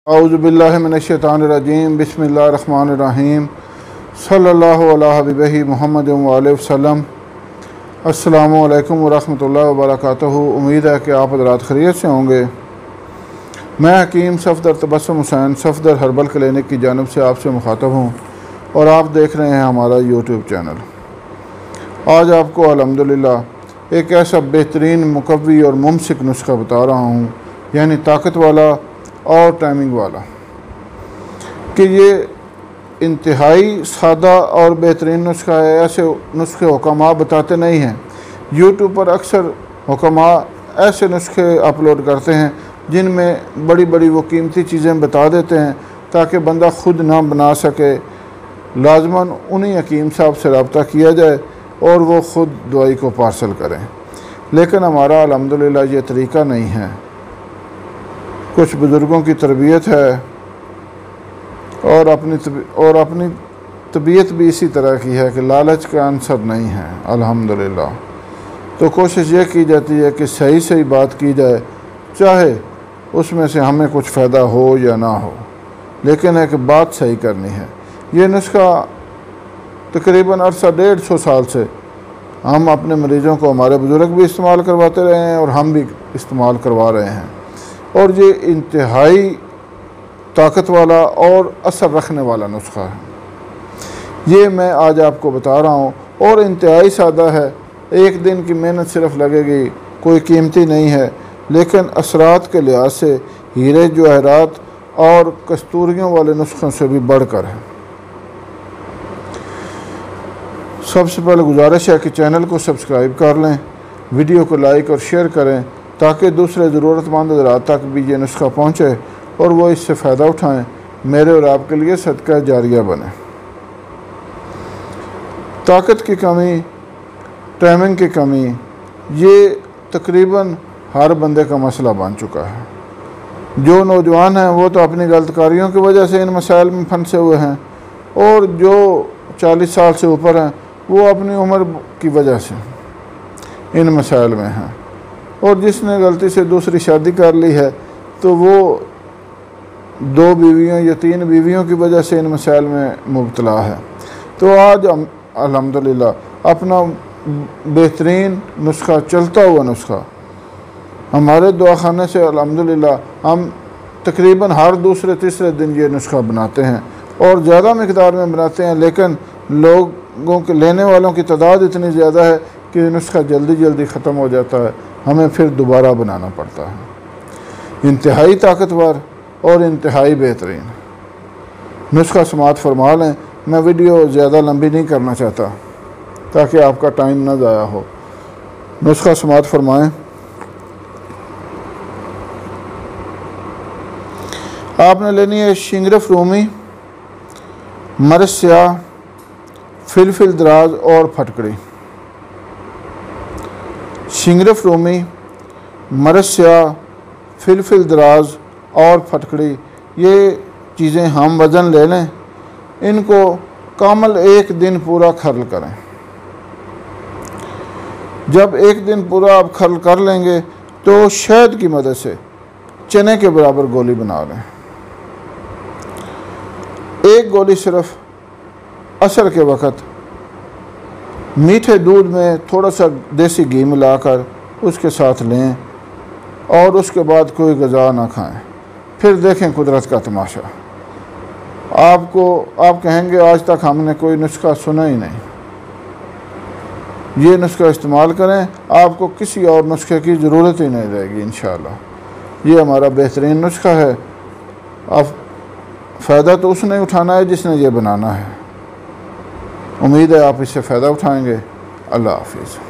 औज़ुबिल्लाहि मिनश्शैतानिर्रजीम बिस्मिल्लाहिर्रहमानिर्रहीम सल्लल्लाहु अला हबीबिही मुहम्मद व आलिहि वसल्लम। अस्सलामु अलैकुम व रहमतुल्लाहि व बरकातुहू। उम्मीद है कि आप हज़रात खैरियत से होंगे। मैं हकीम सफ़दर तबस्सुम हुसैन सफ़दर हर्बल क्लिनिक की जानिब से आपसे मुखातब हूँ और आप देख रहे हैं हमारा यूट्यूब चैनल। आज आपको अल्हम्दुलिल्लाह एक ऐसा बेहतरीन मुकव्वी और मुमसिक नुस्खा बता रहा हूँ, यानी ताकत वाला और टाइमिंग वाला, कि ये इंतहाई सादा और बेहतरीन नुस्खा है। ऐसे नुस्खे हुक्मा बताते नहीं हैं। यूट्यूब पर अक्सर हुक्मा ऐसे नुस्खे अपलोड करते हैं जिनमें बड़ी बड़ी वो कीमती चीज़ें बता देते हैं ताकि बंदा ख़ुद ना बना सके। लाजमन उन्हीं हकीम साहब से रब्ता किया जाए और वो ख़ुद दवाई को पार्सल करें। लेकिन हमारा अल्हम्दुलिल्लाह ये तरीक़ा नहीं है। कुछ बुज़ुर्गों की तरबियत है और अपनी तबीयत भी इसी तरह की है कि लालच का अंसर नहीं है अल्हम्दुलिल्लाह। तो कोशिश ये की जाती है कि सही सही बात की जाए, चाहे उसमें से हमें कुछ फ़ायदा हो या ना हो, लेकिन एक बात सही करनी है। ये नुस्खा तकरीबन अरसा 150 साल से हम अपने मरीज़ों को, हमारे बुज़ुर्ग भी इस्तेमाल करवाते रहे हैं और हम भी इस्तेमाल करवा रहे हैं, और ये इंतहाई ताकत वाला और असर रखने वाला नुस्खा है। ये मैं आज आपको बता रहा हूँ और इंतहाई सादा है। एक दिन की मेहनत सिर्फ लगेगी, कोई कीमती नहीं है, लेकिन असरात के लिहाज से हीरे जवाहरात और कस्तूरियों वाले नुस्खों से भी बढ़कर है। सबसे पहले गुजारिश है कि चैनल को सब्सक्राइब कर लें, वीडियो को लाइक और शेयर करें ताकि दूसरे ज़रूरतमंद हज़रात तक भी ये नुस्खा पहुँचे और वो इससे फ़ायदा उठाएं। मेरे और आपके लिए सदका जारिया बने। ताकत की कमी, टाइमिंग की कमी, ये तकरीबन हर बंदे का मसला बन चुका है। जो नौजवान हैं वो तो अपनी गलतकारियों की वजह से इन मसाइल में फंसे हुए हैं, और जो 40 साल से ऊपर हैं वो अपनी उम्र की वजह से इन मसाइल में हैं, और जिसने गलती से दूसरी शादी कर ली है तो वो 2 बीवियों या 3 बीवियों की वजह से इन मसाइल में मुब्तला है। तो आज हम अल्हम्दुलिल्लाह अपना बेहतरीन नुस्खा, चलता हुआ नुस्खा, हमारे दवाखाने से अल्हम्दुलिल्लाह हम तकरीबन हर दूसरे तीसरे दिन ये नुस्खा बनाते हैं और ज़्यादा मिकदार में बनाते हैं, लेकिन लोगों के लेने वालों की तादाद इतनी ज़्यादा है कि नुस्खा जल्दी जल्दी ख़त्म हो जाता है, हमें फिर दोबारा बनाना पड़ता है। इंतहाई ताकतवर और इंतहाई बेहतरीन नुस्खा समाअत फरमा लें। मैं वीडियो ज़्यादा लंबी नहीं करना चाहता ताकि आपका टाइम ना ज़ाया हो। नुस्खा समाअत फरमाएं। आपने लेनी है शिंगरफ रूमी, मरच स्याह, फिलफिल दराज और फटकड़ी। शिंगरफ रूमी, मरच स्याह, फिलफिल दराज और फटकड़ी, ये चीज़ें हम वज़न ले लें। इनको कामल 1 दिन पूरा खर्ल करें। जब 1 दिन पूरा आप खर्ल कर लेंगे तो शहद की मदद से चने के बराबर गोली बना लें। 1 गोली सिर्फ असर के वक़्त मीठे दूध में थोड़ा सा देसी घी मिलाकर उसके साथ लें और उसके बाद कोई ग़िज़ा ना खाएं। फिर देखें कुदरत का तमाशा। आप कहेंगे आज तक हमने कोई नुस्खा सुना ही नहीं। ये नुस्खा इस्तेमाल करें, आपको किसी और नुस्खे की ज़रूरत ही नहीं रहेगी इंशाअल्लाह। ये हमारा बेहतरीन नुस्खा है। अब फ़ायदा तो उसने उठाना है जिसने ये बनाना है। उम्मीद है आप इससे फ़ायदा उठाएंगे। अल्लाह हाफ़िज़।